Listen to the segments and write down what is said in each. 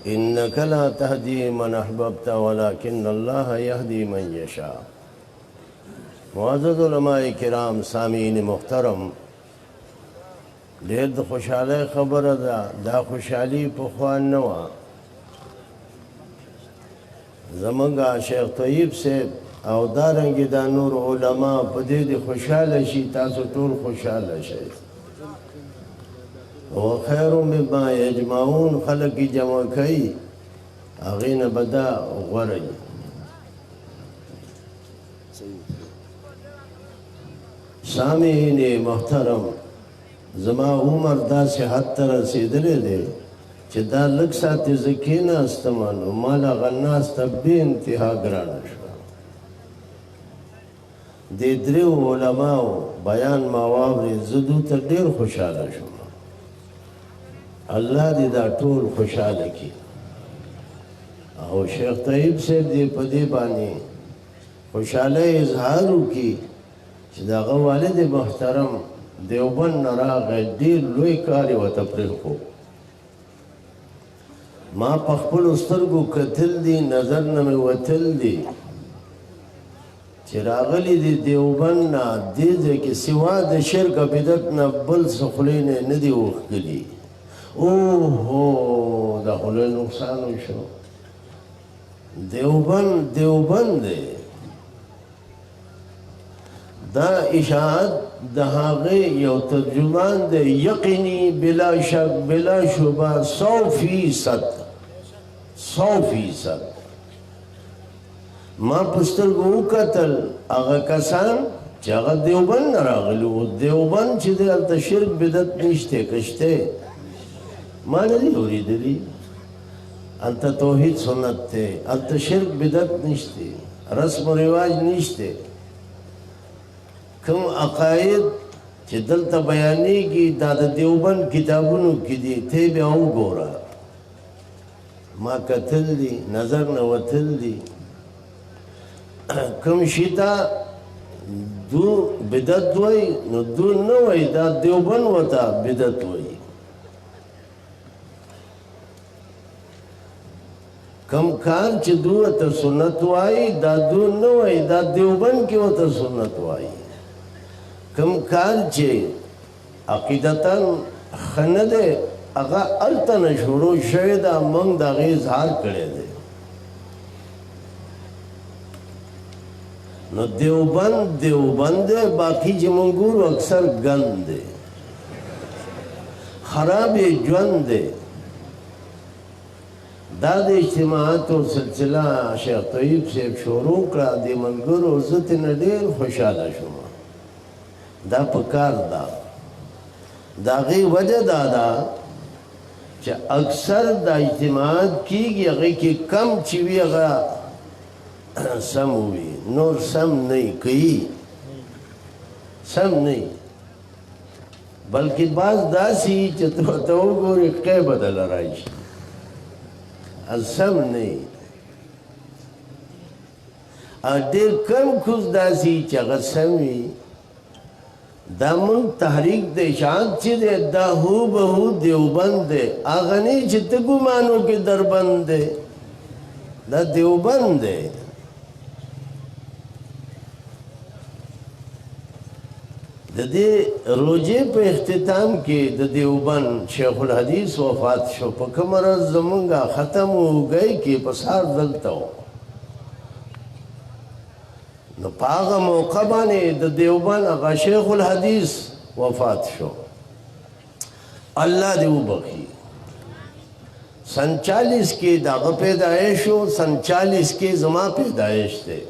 إنك لا تهدي من أحببت ولكن الله يهدي من يشاء. معزز علماء کرام، سامعین محترم، ډېر د خوشحالۍ خبره ده. دا خوشحالي پخوا نه وه. زمونږ شیخ طیب صاحب او دارنګې دا نور علما په دې د خوشحاله شي، تاسو ټول خوشحاله شئ. وخیر مما یجمعون، خلک یې جمع کوي، هغې نه به دا غوره وي. سامعین محترم، زما عمر داسې حد ته رسېدلی دی چې دا لږ ساعتې زه کېناستم نو ما له هغه ناسته بې انتها ګرانه شوه. دې دریو علماو بیان ما واورېد، زه دوی ته ډېر خوشحاله شوم. الله دې دا ټول خوشحاله کړي. او شیخ طیب صاحب دې په دې باندې خوشحالۍ اظهار وکړي چې د هغه والد محترم دیوبند نه راغی، ډېر لوی کار یې ورته پرېښود. ما په خپلو سترګو کتل دي، نظر نه مې وتل دي چې راغلي دي دیوبند نه دې ځای کې سوا د شرک او بدعت نه بل څه خولې نه دي وښکلي. اوهو، دا خو لوی نقصان وشو. دیوبند دی. دا اشاعت د هغې یو ترجمان دی، یقیني بلا شک بلا شبه 100%. ما په سترګو وکتل هغه کسان چې هغه دیوبند نه راغلي وو. دیوبند چې دی هلته شرک بدعت نشته که شته؟ ما نه دي اورېدلي. هلته توحید سنت دی، هلته شرک بدعت نشته، رسم و رواج نشته. کوم عقاید چې دلته بیانېږي دا د دیوبند کتابونو کې دي، ته بیا وګوره. ما کتل دي، نظر نه وتل دي. کوم شي ته دو بدعت وایي نو دو نه وایي، دا دیوبند ورته بدعت وایي. کم کار چې دو ورته سنت وایي دا دو نه وایي، دا دیوبند کې ورته سنت وایي. کم کار چې عقیدتاً ښه نه دی هغه هلته نه شروع شوی ده، موږ د هغې اظهار کړی دی. نو دیوبند دی، باقي چې موږ ګورو اکثر ګند دی، خراب ژوند دی. دا د اجتماعاتو سلسله شیخ طیب صاحب شروع کړه، د ملګرو زه ترېنه ډېر خوشحاله شوم. دا پکار ده. د هغې وجه دا ده چې اکثر دا اجتماعات کېږي هغې کې کم چې وي هغه سم وي، نور سم نه یې کوي، سم نه یې. بلکې بعض داسې وي چې ته ورته وګورې قی بدله راشي، سم نه یې. او ډېر کم کوز داسې وي چې هغه سم وي. دا مونږ تحریک د اشاعت چې دی دا هوبهو دیوبند دی، هغه نه چې ته ګمانو کې دربند دی، دا دیوبند دی. د دې روژې په اختتام کې د دیوبند شیخ الحدیث وفات شو. په کومه ورځ زمونږ ختم اوږی کې په سهار دلته و. نو په هغه موقع باندې د دیوبند هغه شیخ الحدیث وفات شو. الله دې وبخي. 47 کې د هغه پیدایش و، 47 کې زما پیدایش دی.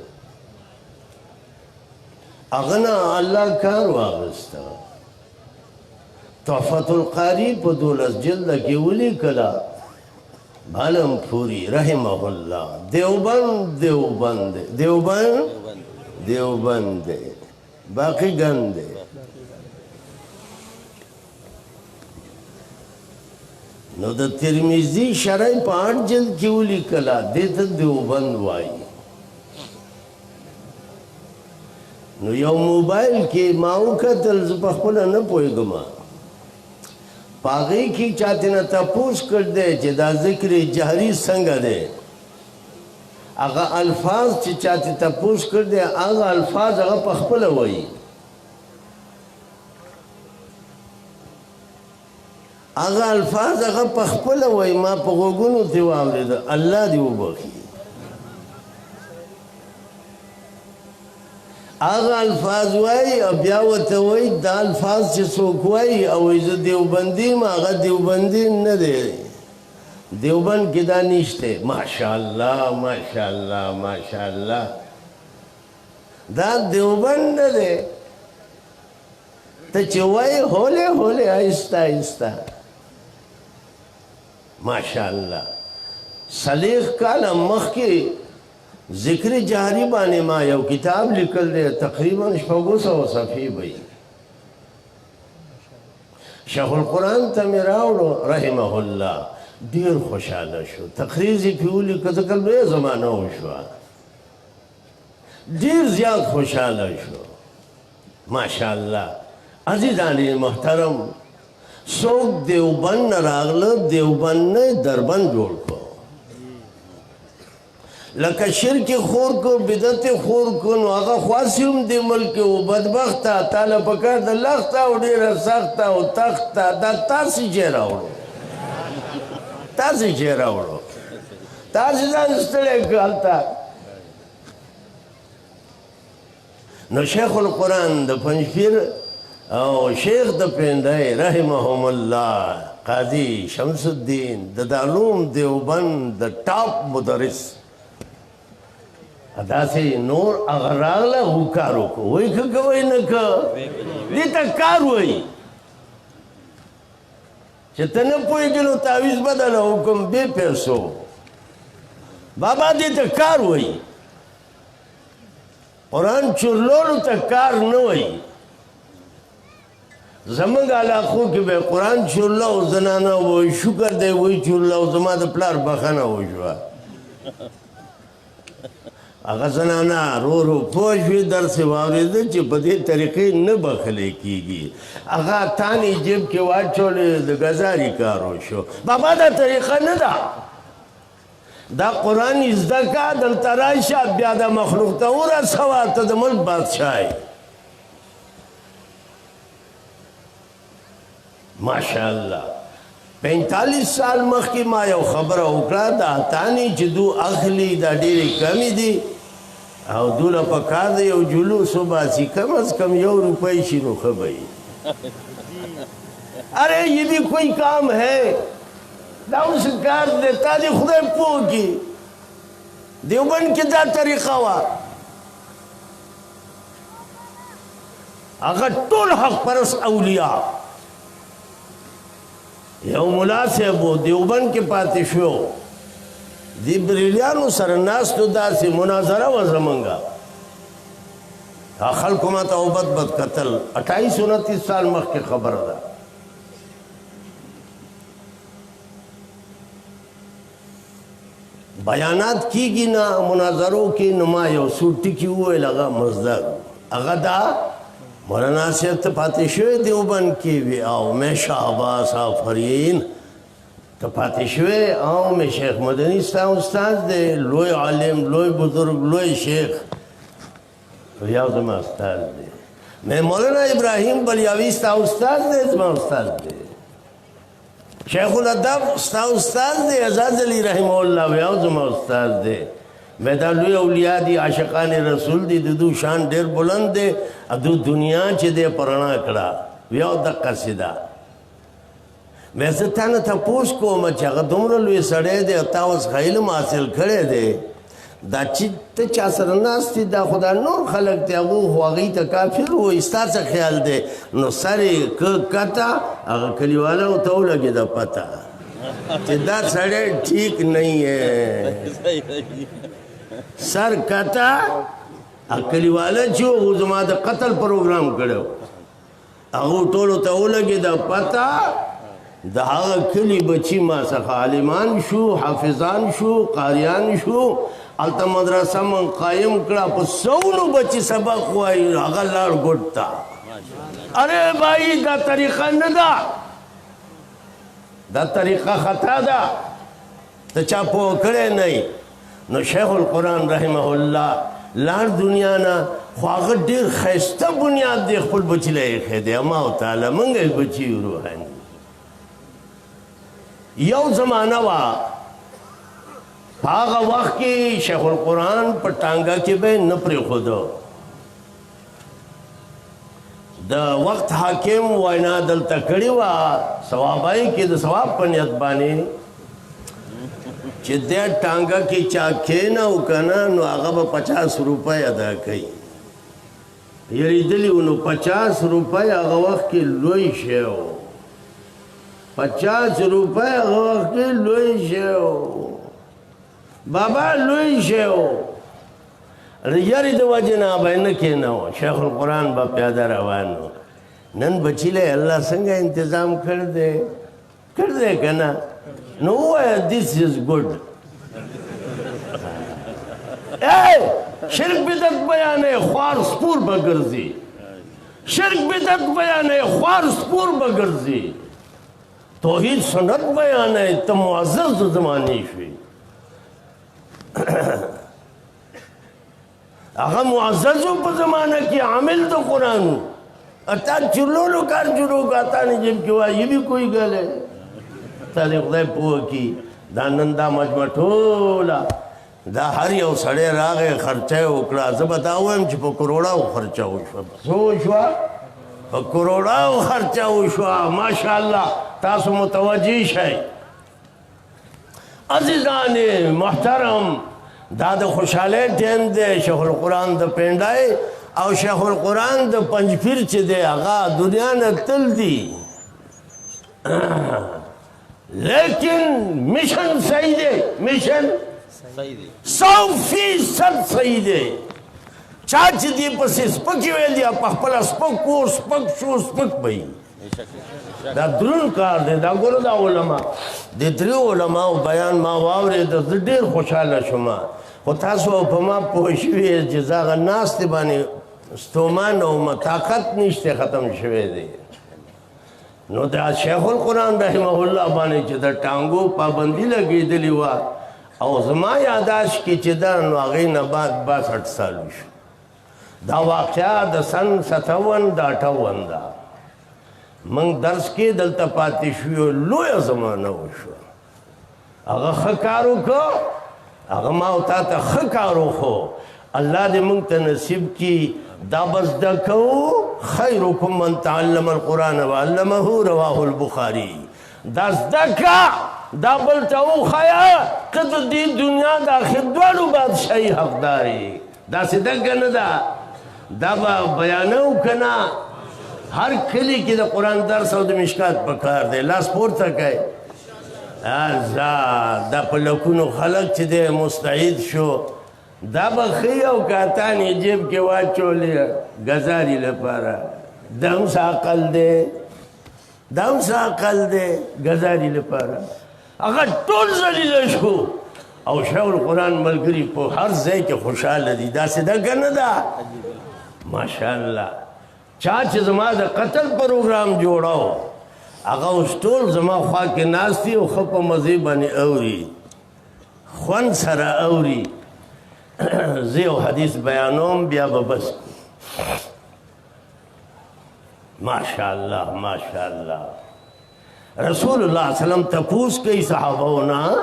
هغه نه الله کار واخیسته. تحفة القاری په 12 جلده کې ولیکله عالم پوری رحمه الله. دیوبند دی، باقی ګند دی. نو د ترمذی شرح په 8 جلد کې ولیکله، دې ته دیوبند وایي. نو یو موبایل کې ما وکتل، زه په خپله نه پوهېږم، پاغی کی چاہتے نا تپوس کر دے چی دا ذکر جہری سنگ دے اگا الفاظ چی چاہتے تپوس کر دے اگا الفاظ اگا پخپل ہوئی اگا الفاظ اگا پخپل ہوئی ما پا غوگونو تیوام لے دا اللہ دیو بخی اگا الفاظ وائی ابیاوت وائی دا الفاظ چی سوک وائی اویز دیوبندی ما اگا دیوبندی ندے دیوبند کی دا نیشتے ماشاءاللہ ماشاءاللہ ماشاءاللہ دا دیوبند ندے تا چوائی ہولے ہولے آئستہ آئستہ ماشاءاللہ صلیخ کالا مخ کی ذکر جہری بانے ما یو کتاب لکل دے تقریباً 600 صفحی بھئی شیخ القرآن تا میراوڑو رحمہ اللہ دیر خوشحالہ شو تقریزی پیولی کتکل بے زمانہ ہو شوا دیر زیاد خوشحالہ شو ماشاءاللہ عزیزانی محترم سوک دیوبند راغل دیوبند دربند جوڑ کو لکه شرک خور کو بدت خور کو نو آغا خواسیم دی ملک و بدبختا تالا پکار دا لختا و دیر سختا و تختا دا تاسی چیرا وڑو تاسی چیرا وڑو تاسی دان استلے کالتا نو شیخ القرآن دا پنجپیر او شیخ دا پیندائی رحمهم اللہ قاضی شمس الدین دا دعلوم دیوبند دا ٹاپ مدرس ادا سے نور اغراغلہ ہو کارو کو وہی کوئی نکا دیتا کار ہوئی چھتا نپوئی گلو تاویز بدل حکم بے پیسو بابا دیتا کار ہوئی قرآن چرلولو تا کار نوئی زمانگ علاقوں کی بے قرآن چرلو زنانا وہی شکر دے وہی چرلو زمان دا پلار بخانا ہو شوا اگا زنانا رو رو پوشوی در سے واوری دے چی پدی طریقی نبخلے کی گی اگا تانی جب کے واچولی دا گزاری کارو شو بابا دا طریقہ ندا دا قرآن ازدکا دل ترائشا بیادا مخلوق تا اورا سوا تا دا ملک بادشاہی ماشاءاللہ 45 سال مخ کی ما یو خبر اکڑا دا تانی چی دو اخلی دا دیری کمی دی او دولا پکار دی یو جلوسو باسی کم از کم یو روپئی شنو خبئی ارے یہ بھی کوئی کام ہے دا اس کار دیتا دی خدای پو کی دیوبند کی دا طریقہ وا اگر طول حق پرس اولیاء یو مناسب دیوبند کے پاتے شو دی بریلیانو سرناس تو دا سی مناظرہ و زمانگا خلقو ما تا عبد بد قتل 28-29 سال مخ کے خبر دا بیانات کی گی نا مناظروں کی نما یو سوٹی کی ہوئے لگا مزدر اگا دا مولانا صاحب پاتے شوئے دیوبند کی بھی آؤ میں شہباز آفرین تو پاتے شوئے آؤ میں شیخ مدنی استاد دے لوئی عالم لوئی بزرگ لوئی شیخ ریاض میں استاد دے میں مولانا ابراہیم بلیاوی استاد دے اسمہ استاد دے شیخ الادب استاد دے عزاز علی رحمہ اللہ ریاض میں استاد دے میں دا لوی اولیاء دی عاشقان رسول دی دو شان دیر بلند دے ادو دنیا چی دے پرانا کڑا ویاو دقا سیدہ میں سے تانا تا پوش کو مچا اگر دمرا لوی سڑے دے تاوز خیلم حاصل کھڑے دے دا چی تا چا سرناس تی دا خدا نور خلق تے اگو خواغی تا کافر ہو استا سا خیال دے نو ساری کتا اگر کلیوالا ہو تو لگی دا پتا چی دا سڑے ٹھیک نہیں ہے سر کتا اکلی والا چیو غزما دا قتل پروگرام کرو اگو طولو تاو لگی دا پتا دا آغا کلی بچی ما سخا عالمان شو حافظان شو قاریان شو علتا مدرسہ من قائم کرا پا سونو بچی سبق ہوائی آغا لار گھٹتا ارے بھائی دا طریقہ ندا دا طریقه خطا ده ته چا پوه کړی نه نو شیخ القرآن رحمه الله لاړ دنیا نه خو هغه ډېر ښایسته بنیاد دی خپل بچي له یې ایښی دی الله تعالی موږ یې بچي یو روحاني یو زمانه وه په هغه وخت کې شیخ القرآن په ټانګه کې به یې نه پرېښودو د وخت حاکم وینا دلته کړې وه ثوابای کې د ثواب په نیت باندې چې دې ټانګه کې چا کېناو که نه نو هغه به 50 روپۍ ادا کوي یریدلي و نو 50 روپۍ هغه وخت کې لوی شی و 50 روپۍ هغه وخت کې لوی شی و بابا لوی شی و یاری د وجې نه به نه کېناو شیخ القرآن به پیاده روان و نن بچي له الله څنګه انتظام کړ دی که نه نو ووایه this is good شرک بدعت بیانې خوار سپور به ګرځي شرک بدعت بیانې خوار سپور به ګرځي توحید سنت بیانې ته معزز د زمانې شوي هغه معزز په زمانه کې عامل د قرآن اتا چلولو کار شروع کا تا نه جب کې وایي یہ بھی کوئی ګل ہے تا دې خدای پوه کړي دا نن دا مجمع ټوله دا هر یو سړی راغی خرچه یې وکړه زه به دا ووایم چې په کروڑاو خرچه وشوه څه وشوه په کروڑاو خرچه وشوه ماشاءالله تاسو متوجه شئ عزیزان محترم دا د خوشحالۍ ټیم دی شیخ القرآن د پینډای او شیخ القرآن د پنجپیر چې دی هغه دنیا نه تل دی لیکن مشن صحیح دی مشن 100% صحیح دی چا چې دی پسې سپکې ویل دی په خپله سپک کور سپک شو سپک به دا درون کار دی دا ګوره دا علما د دریو علماو بیان ما واورېد زه ډېر خوشحاله شوم خو تاسو په ما پوه شوي چې زه هغه ناستې باندې ستومان او طاقت نشته ختم شوی دی نو دا شیخ القرآن رحمه الله باندې چې د ټانګو پابندي لګېدلې وه او زما یاداشت کې چې دا نو هغې نه بعد 62 سال وشو دا واقعه د سن 57 د 58 ده موږ درس کې دلته پاتې شوو لویه زمانه وشوه هغه ښه کار وکړو هغه ما او تا ته ښه کار وښو الله دې موږ ته نصیب کړي دا به زده کوو خیرکم من تعلم القرآن وعلمه رواه البخاري دا زده که دا بل ته وښیه که د دې دنیا د آخر دواړو بادشاهي حقدار یې داسې ده که نه ده دا به بیانو که نه هر کلی کې د قرآن درس او د مشکات په کار دی لاس پورته کوي دا په لکونو خلک چې دی مستعد شو دا به ښه او کاتان یې جیب کې واچولې ګزاري لپاره دا هم څه عقل دی دا هم څه عقل دی ګزاري لپاره هغه ټول ذلیله شو او شیخ القرآن ملګري په هر ځای کې خوشحاله دي داسې ده که نه ده ماشاءالله چا چې زما د قتل پروګرام جوړاو هغه اوس ټول زما خوا کې ناست دي او ښه په مزې باندې اوري خوند سره اوري زه یو حدیث بیانوم بیا به بس ماشاءالله ماشاءالله رسول الله صلی وسلم تپوس کوي صحابهو نه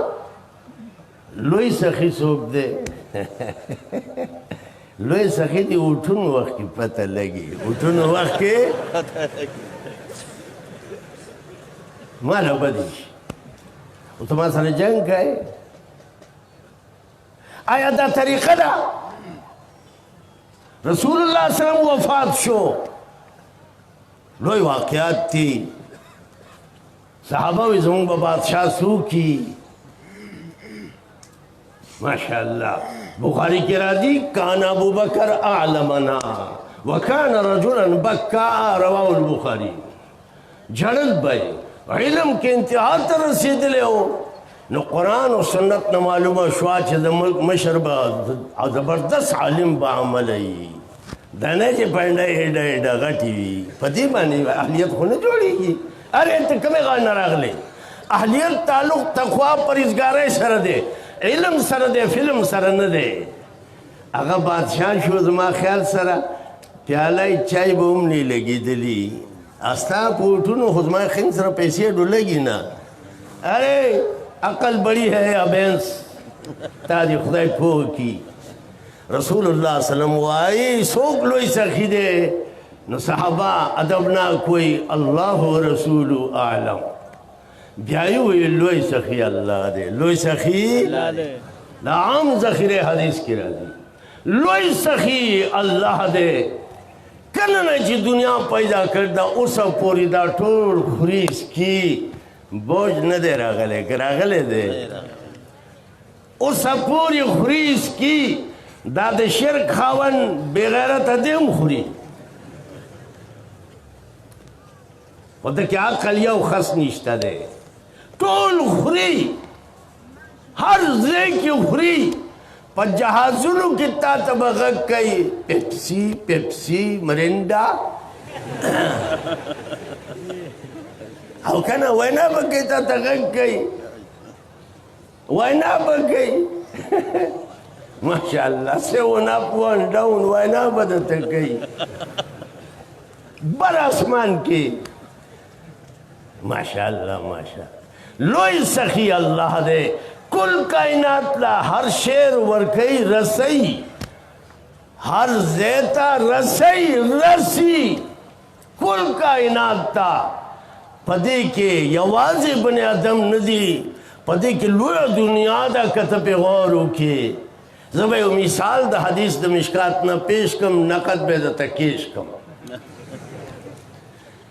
لوی سخي څوک دی لوی سخي دی اوټونو وخت کې پته لګي اوټونو وخت کې مالا بدی شي او ته ما سره جنګ کوې آیا دا طریقه ده رسول الله صلی الله علیه وسلم وفات شو لوی واقعات دي صحابه وي زموږ به بادشاه څوکي ماشاءالله بخاری کې راځي کان ابو بکر اعلمنا وکان رجلا بکاء رواه البخاري جړل به علم کې انتها ته رسېدلی و نو قرآن او سنت نه معلومه شوه چې د ملک مشر به زبردست عالم به عمله وي دا نه چې پنډه هډه هډه غټې وي په دې باندې اهلیت خو نه جوړېږي ارې ته کومې غاړه نه راغلی اهلیت تعلق تقوا پرهیزګارۍ سره دی، علم سره دی، فلم سره نه دی. هغه بادشاه شو زما خیال سره پیاله چای به هم نه لګېدلي، ستا په وټونو خو زما خین سره پیسې ډولګي نه. ارے عقل بڑی ہے یا بینس تا دی خدای پوه کی. رسول الله سلام وایي څوک لوی سخي دی نو صحابه ادبناک وایي الله و رسول اعلم. بیا یې وایي لوی سخي الله دی، لوی سخي دا عام ذخیره حدیث کې راځي. لوی سخی الله دی. کله نه چې دنیا پیدا کړ دا اوسه پورې دا ټول خوري سکي بوج نه دی راغلی، که راغلی دی اوسه پورې خوري سکي. دا د شرک خاوند بېغیرته دی هم خوري، خو دکې عقل یو خس نشته دی. ټول خوري، هر ځای کې خوري. په جهازونو کې تا ته به غږ کوي پیپسي پیپسي مرینډا او که نه وینا به کوي، تا ته غږ کوي وینا به کوي. ماشاءالله سیون اپ ون ډاون وینا به درته کوي بر اسمان کې. ماشاءالله ماشاءالله لوی سخی الله دی. کل کائنات لا ہر شیر ورکی رسی، ہر زیتا رسی رسی کل کائنات تا. پدے کے یوازی بنی آدم ندی، پدے کے لویا دنیا دا کتب غورو کے. زبای مثال دا حدیث دا مشکات نا پیش کم، نقد بے دا تکیش کم.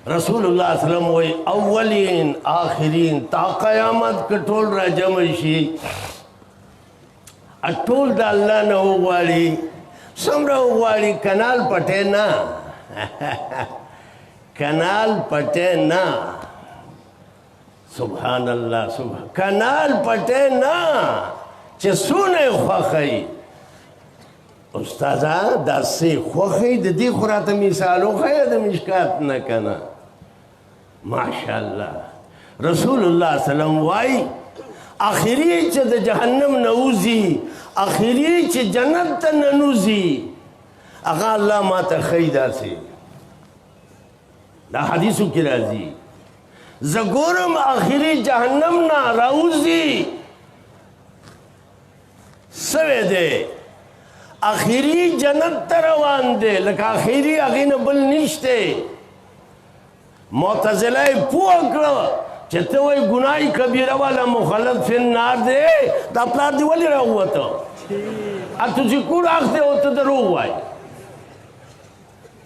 رسول اللہ صلی اللہ علیہ وسلم وی اولین آخرین تا قیامت کٹول را جمع شی اٹول دا اللہ نا اغوالی سمرا اغوالی کنال پٹے نا کنال پٹے نا. سبحان اللہ سبحان کنال پٹے نا چه سونے خوخی. استاذہ دا سی خوخی دا دی خورات مثالو خی دا مشکات نکنا. ماشاءاللہ رسول اللہ صلی اللہ علیہ وسلم وائی آخری چه دا جہنم نوزی، آخری چه جنت تا ننوزی. اگا اللہ ما تا خیدہ سے دا حدیثو کی رازی زگورم آخری جہنم نا راوزی سوے دے آخری جنت تا روان دے لکہ آخری اغین بل نشتے. معتزلہ پوہ کرو چہتے ہوئے گناہی کبیرہ والا مخلط فی النار دے دا پلار دی والی رہا ہوا تو اب تجھے کور آختے ہوتا در ہوائی.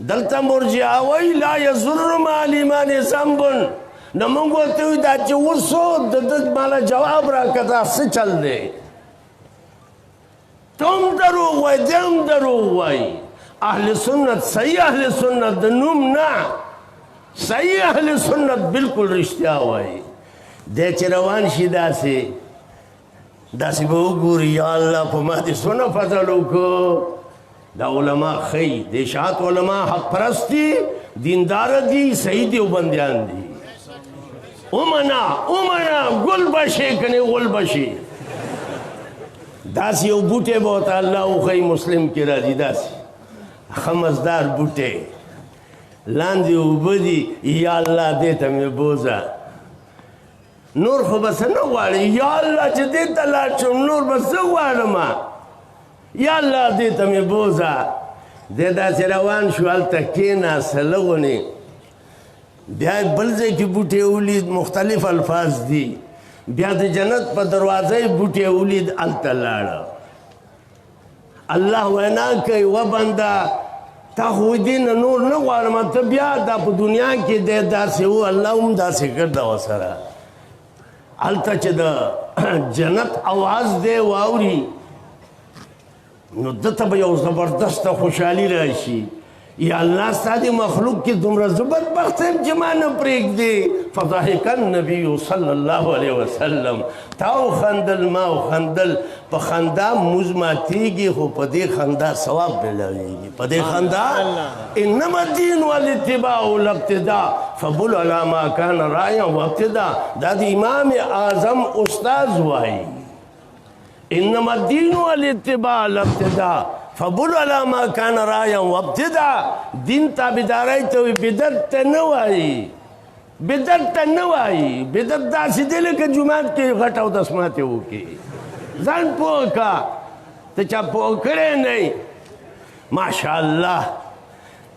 دلتا مرجع آوائی لا یزر ما لیمان زنبن نمونگو ہوتے دا چه ورسو دد مالا جواب را کتا سے چل دے. تم دروغ وائی دم دروغ وائی. اہل سنت صحیح اہل سنت دنوم نا صحیح اہل سنت بالکل رشتہ وائی. دے چه روان شی دا سی بہو گوری یا اللہ پا مہدی سنہ فضلو کو. دا علماء خی دیشات علماء حق پرستی دیندار دی صحیح دیو بندیان دی. امنا گل بشے کنے گل بشے. داسی او بوٹے بہتا اللہ او خی مسلم کی را دی داسی خمزدار بوٹے لاندی او بدی یا اللہ دیتا میں بوزا نور خو بس نواری یا اللہ چه دیتا لارچم نور بس نوارما یا اللہ دیتا میں بوزا. دیتا سی روان شو حالتا کینا سلغنی بیا بلزے کی بوٹے اولید مختلف الفاظ دی. بیا د جنت پا دروازے بوٹے اولید علتا لارا. اللہ وینا کئی و بندہ تا خویدین نور نغوارما تا بیا دا پا دنیا کی دے دا سے ہو اللہ ام دا سے کردا و سرا علتا چه دا جنت آواز دے واوری نو دتا با یو زبردست خوشحالی راشی. یا اللہ ستا دی مخلوق کی دمرا زبر بختیم چه ما نپریک دی فضحك النبي صلی الله علیه وسلم تاو خندل ما خندل په خندا موز ماتیږي خو په دې خندا ثواب ملويږي په دې خندا انما الدين والاتباع والابتداء فبل على ما كان رايا وابتداء دا د امام اعظم استاد وایي انما الدين والاتباع والابتداء فبل على ما كان رايا وابتداء دین تابعداري ته بدعت ته نه وایي بدعت ته نه وایي بدعت داسې دی لکه جومات کې غټ اودس ماتې وکړي ځان پوه کا ته چا پوه کړی نه ماشاءالله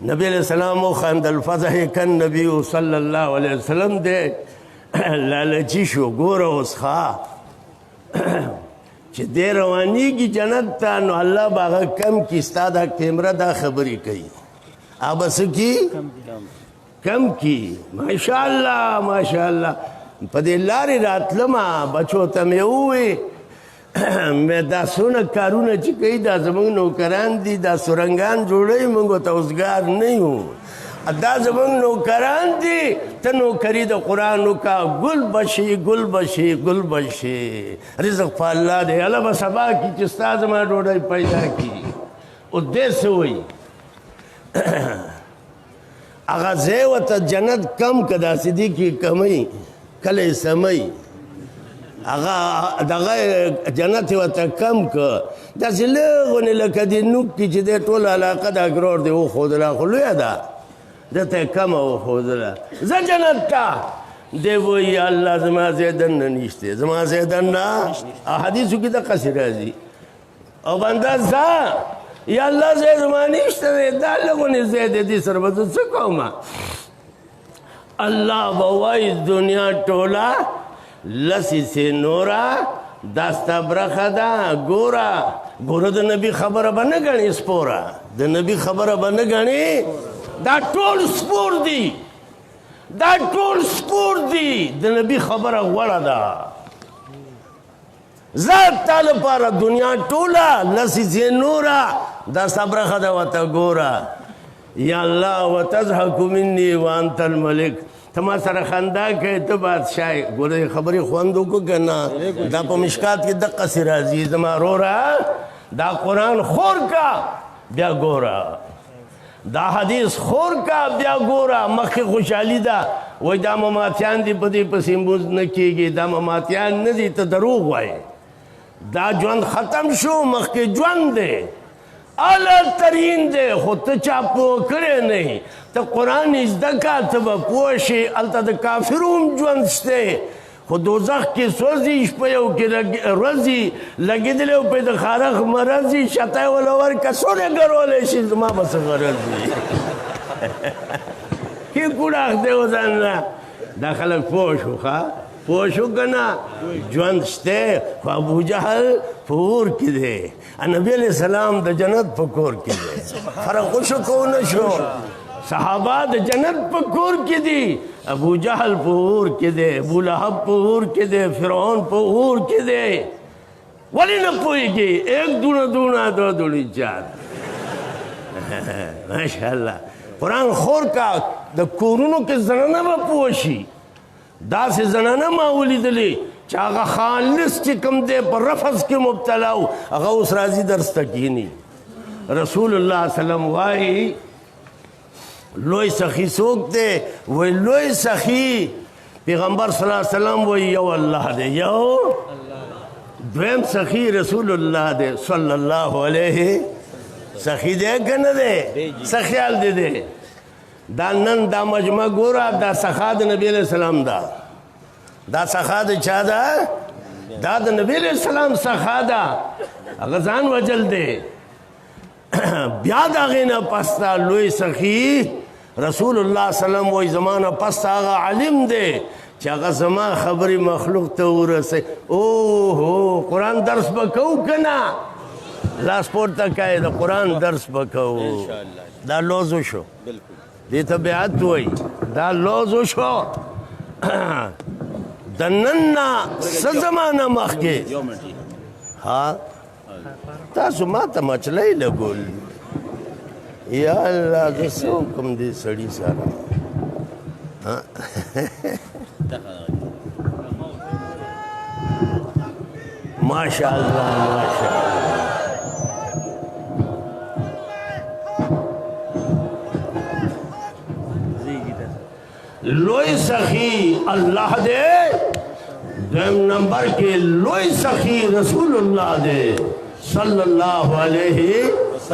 نبی علیہ السلام وخندل فضحک النبي صلی الله علیه وسلم دی لالچي شو ګوره اوس ښه چې دی روانېږي جنت ته نو الله به هغه کم کي ستا دا کیمره دا خبرې کوي هغه څه کي کم کی ماشاءالله ماشاءالله په دې لارې راتلمه بچو ته مې ووې مې دا څونه کارونه چې کوي دا زموږ نوکران دي دا سرنګان جوړوي موږ ورته اوزګار نه یو دا زموږ نوکران دي ته نوکري د قرآن وکړه ګل بشي ګل بشي ګل بشي رزق په الله دی الله به سبا کي چې ستا زما ډوډۍ پیدا کړي او دې څه وایي هغه ځای ورته جنت کم که داسې دي کې کمی کله یې سمی هغه دغه جنت یې ورته کم که داسې لږ غونې لکه د نوک کې چې دی ټوله علاقه دا ګرور دی وښودله خو لویه ده دته یې کمه وښودله زه جنت ته دی وایي الله زما ځای دننه نشته زما ځای دننه حدیثو کې دقسې راځي او بنده ځه یا الله ځای زما نشته دی دا لږونې ځای دی دې سره به زه څه کوم الله به وایي دنیا ټوله لسې سې نوره دا ستا برخه ده ګوره د نبي خبره به نه ګڼې سپوره د نبي خبره به نه ګڼې دا ټول سپور دي دا ټول سپور دي د نبي خبره غوره ده ذات تا لپاره دنیا ټوله لسې سې نوره دا ستا برخه ده ورته ګوره یا الله وتضحک مني وانت الملک ته ما سره خندا کوې ته بادشاه یې ګوره خبرې خوند وکړو که نه دا په مشکات کې دقسې راځي زما وروره دا قرآن خور کا بیا ګوره دا حدیث خور کا بیا ګوره مخکې خوشحالي ده وایي دا مماتیان دي په دې پسې مونځ نه کېږي دا مماتیان نه دي ته دروغ وایې دا ژوند ختم شو مخکې ژوند دی اعلی ترین دی خو ته چا پوه کړی نه ته قرآن زده کا ته به پوه شې هلته د کافرو هم ژوند شته خو دوزخ کې سوځي شپه یو کې ورځي لګېدلی او پې د خارخ مرضي شتی وله ورکه څونه ګرولی شي زما به څه غرض وي کې کوډاخ دی وځان نه دا خلک پوه شو ښه پوه شو که نه ژوند شته خو ابوجهل په اور کې دی نبي علیہ السلام د جنت په کور کې دی فرق وشو که ونه شو صحابه د جنت په کور کې دي ابوجهل په اور کې دی ابولهب په اور کې دی فرعون په اور کې دی ولې نه پوهېږي ایک دونه دونه دو دونی چار ماشاءالله قرآن خور کا د کورونو کې زنانه به پوه شي داسې زنانه ما ولیدلې چې هغه خالص چې کوم دی په رفض کې مبتلا و هغه اوس راځي درس ته کښېني رسول الله وسلم وایي لوی سخي څوک دی وایي لوی سخي پیغمبر صلی الله علیه وسلم وایي یو الله دی یو دویم سخي رسول الله دی صلی الله علیه سخي دی که نه دی څه خیال دی دی دا نن دا مجمع ګوره دا سخا د نبی علیہ السلام ده دا سخا د چا ده دا د نبی علیہ السلام سخا ده هغه ځان وجل دی بیا د هغې نه پس دا لوی سخي رسول الله وسلم وایي زما نه پس هغه علم دی چې هغه زما خبرې مخلوق ته ورسوي اوهو قرآن درس به کوو که نه لاس پورته کوې د قرآن درس به کوو دا لوز وشو دې ته بیعت وایي دا لوز وشو د نن نه څه زمانه مخکې ها تاسو ما ته مچلۍ لګول یا الله زه څه وکړم دې سړي سره माशाअल्लाह माशाअल्लाह लोई सखी अल्लाह दे दोम नंबर के लोई सखी रसूलुल्लाह दे सल्लल्लाहु अलैहि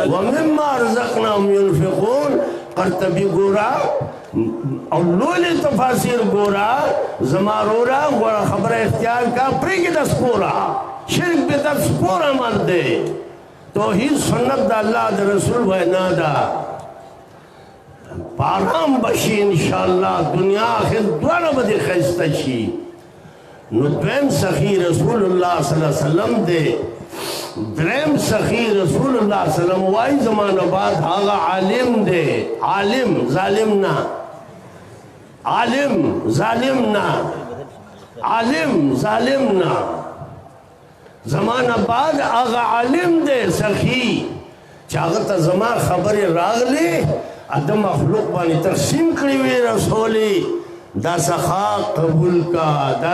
व मिम्मा रज़क़नाहुम युनफ़िक़ून कर्तबी गोरा और लोले तफासिर गोरा जमारोरा गोरा खबर इख्तियार का प्रेग दस पूरा शिर्क बिदत पूरा मर दे तौहीद सुन्नत दा अल्लाह दे रसूल वहना दा पाराम बशी इंशाअल्लाह दुनिया आखिर द्वारा बदे खैस्ता शी नु द्वैम सखी रसूलुल्लाह सल्लल्लाहु अलैहि वसल्लम दे द्वैम सखी रसूलुल्लाह सल्लल्लाहु अलैहि वसल्लम वाई ज़माना बाद आगा आलिम दे आलिम जालिम ना आलिम जालिम ना आलिम जालिम ना ज़माना बाद आगा आलिम दे सखी चागत ज़मा खबर रागले अदम मखलूक बानी तकसीम करी हुई रसूली दा सखा कबूल का दा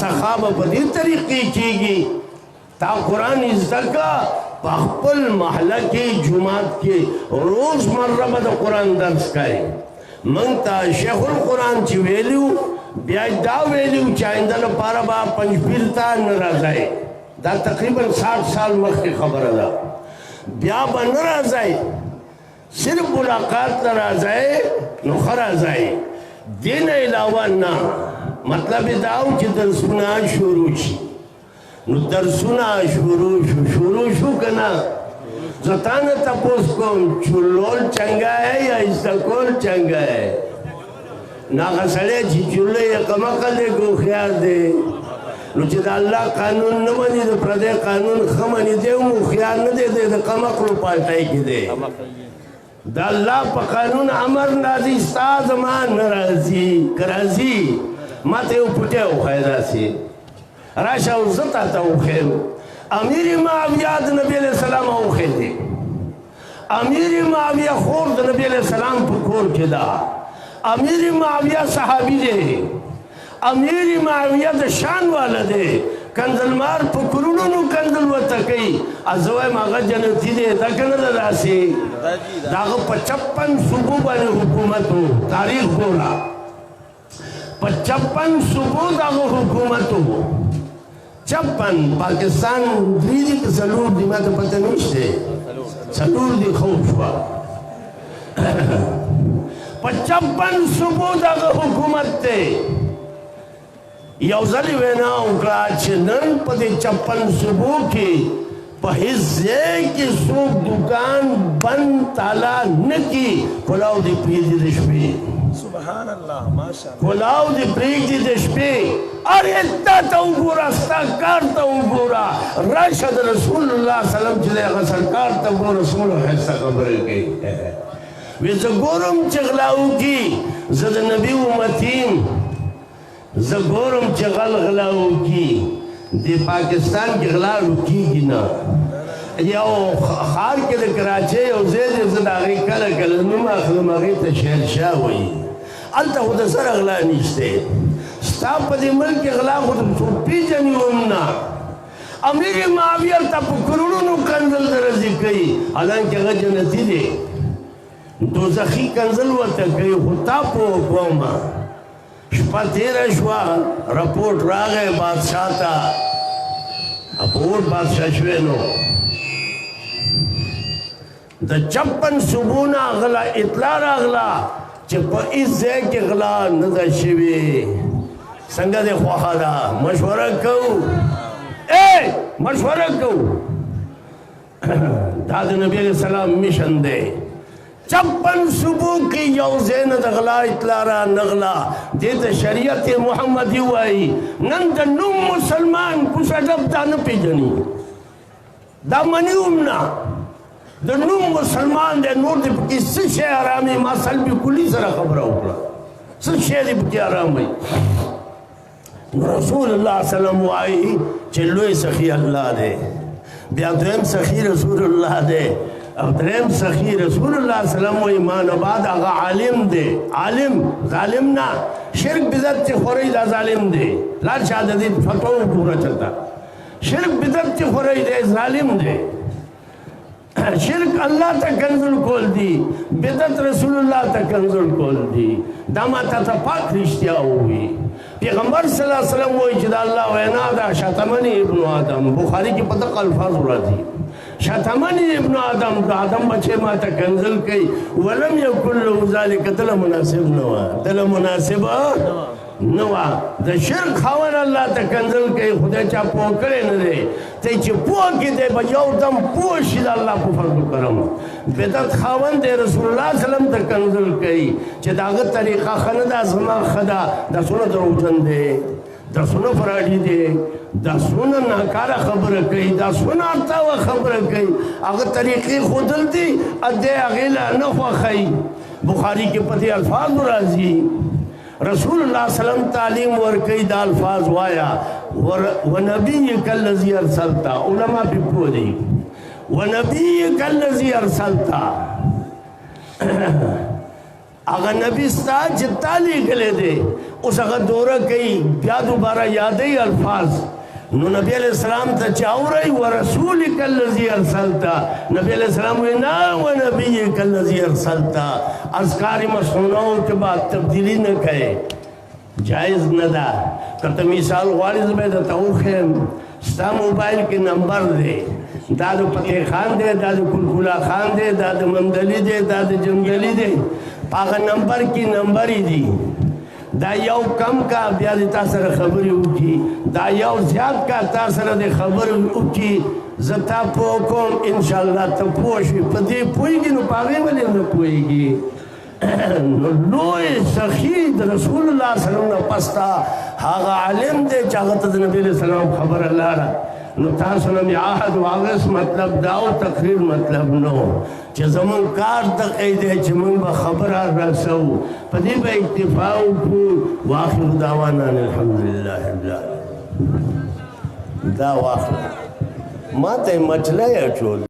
सखा बदी तरीक़े कीगी ता कुरान इज़्ज़त का पखपल महल्ला के जुमात के रोज़ मर्रा बद कुरान दर्स करे मंगता शेखुल कुरान ची वेल्यू ब्याज दा वेल्यू चाइंदल पारा बा पंजपीरता नराज़ाए दा तकरीबन 60 साल मख की खबर अदा ब्या बनरा जाए सिर्फ मुलाकात करा जाए नुखरा जाए दिन अलावा ना मतलब दाऊ कि दरसुना शुरू शी नु दरसुना शुरू कना जतान तपोस को चुल्लोल चंगा है या इस्तकोल चंगा है ना खसले चुल्ले या कमकल दे को ख्याल दे नुचित अल्लाह कानून न मनी तो प्रदे कानून खमनी दे मुखियार न दे दे कमकलो पाल्टाई की दे अल्लाह पर कानून अमर नाजी साज मान नाराजी कराजी माते उपुटे उखैदा सी राशा उज़ता ता उखैम अमीर माविया नबी अलैहि सलाम उखैदे अमीर माविया खोर नबी अलैहि सलाम पुकोर केदा अमीर माविया सहाबी दे अमीर माविया द शान वाला दे कंजल मार पुकुरुनु कंजल वतकई अजवा मगा जनती दे तकन दासी दाग 55 सूबों वाली हुकूमत हो तारीख बोला 55 सूबों दाग हुकूमत हो 56 पाकिस्तान दीदी के सलूर दी मैं तो पता नहीं से सलूर दी खौफा 55 सूबों दाग हुकूमत थे यौजली वेना उकड़ा चनन पदे 56 सूबों की पहिज़े की सूक दुकान बंद ताला नकी कोलाव दी प्रीति दिशपे सुभान अल्लाह माशाअल्लाह कोलाव दी प्रीति दिशपे अरे इतना तो उगोरा सरकार तो उगोरा राशद रसूलुल्लाह सल्लल्लाहु अलैहि वसल्लम सरकार तो वो रसूल है खबर गई वे जगोरम चगलाऊ की जद नबी उम्मतीन जगोरम चगल गलाऊ की दे पाकिस्तान के गला रुकी गिना या खार के कराची और ज़ेद ज़दागी कल कल नुमा खलमागी तशहरशाह हुई अल्ता खुद सर अगला निश्ते स्टाफ पदी मुल्क के गला खुद सुपी जनी उन्ना अमीर माविया तब करोड़ों कंजल दर्जी कई हालांकि अगर जनती दे दो ज़खी कंजल वत कई खुदा पो कोमा शपतेरा शुआ रिपोर्ट रागे बादशाह था अपोर बादशाह श्वेनो द 56 सुबूना अगला इतला अगला चप इस जे के अगला नजर शिवे संगा दे ख्वाहादा मशवरा को मशवरा को दाद नबी अलैहि सलाम मिशन दे 56 सुबह की यौज़ेन दगला इतलारा नगला देत शरीयत मुहम्मदी वाई नंद नुम मुसलमान कुशदब दान पेजनी दा मनी उमना द नुम मुसलमान दे नूर दे किस शे आरामी मासल भी कुली सरा खबर होगा सब शे दे की आराम भाई रसूलुल्लाह सल्लल्लाहु अलैहि वसल्लम चलो सखी अल्लाह दे ब्यादम सखी रसूलुल्लाह दे او دریم سخی رسول الله صلی الله علیه وسلم و ایمان بعد هغه عالم دی عالم ظالم نه شرک بدعت خوري دا ظالم دی لا شهادت فتوا پورا چلتا شرک بدعت خوري دی ظالم دی شرک الله ته کنزل کول دی بدعت رسول الله ته کنزل کول دی دا ماته ته پاک رښتیا وي پیغمبر صلی الله علیه وسلم وایي چې دا الله وینا دا شتمنی ابن آدم بخاری کې په دغه الفاظ راځي شتمنی ابن آدم دا آدم بچه ماته کنزل کوي ولم یکن له ذلک دل مناسب نه و دل مناسب نه و د شرک خاون الله ته کنزل کوي خدای چا پوه کړی نه دی ته چې پوه کې دی به یو دم پوه شي د الله په فضل کرم بدعت خاون دی رسول الله صلی الله علیه وسلم ته کنزل کوي چې د هغه طریقه ښه نه ده زما ښه ده دا څونه دروغجن دی دا څونه فراډي دی دا څونه ناکاره خبره کوي دا څونه ارتاوه خبره کوي هغه طریقې ښودل دي ادې هغې له نه خوښوي بخاري کې په دې الفاظ راځي رسول الله صلی الله علیه وسلم تعلیم ورکوي دا الفاظ وایا ونبیک الذی ارسلتا علما پې پوه دي ونبیک الذی ارسلتا هغه نبی ستا چې تا لیکلی دی اوس هغه دوره کوي بیا دوباره یادوي الفاظ نو نبی علیہ السلام ته چې اورئ ورسولک الذی ارسلتا نبی علیہ السلام وایي نه ونبیک الذی ارسلتا اذکار مسنونو کې بعد تبدیلی نه کوي جایز نه ده که ته مثال غواړې زه به درته وښیم ستا موبایل کې نمبر دی دا د فتح خان دی دا د کلکولا خان دی دا د مندلي دی دا د جنګلي دی په هغه نمبر کې نمبرې دي دا یو کم کا بیا د تا سره خبرې وکړي دا یو زیات کا تا سره د خبرې وکړي زه تا پوه کوم انشاءالله ته پوه شوې په دې پوهېږي نو په هغې ولې نه پوهېږي نو لوی سخي د رسول الله صلی الله علیه وسلم نه پسته هغه عالم دی چې هغه ته د نبي علیه السلام خبره لاړه نو تاسو نه مې عهد واغست مطلب دا او تقریر مطلب نو چې زمونږ کار دغه دی چې موږ به خبره رسوو په دې به اکتفا وکړو واخر دعوانا الحمدلله رب العالمین دا واخله ما ته مچلی اچول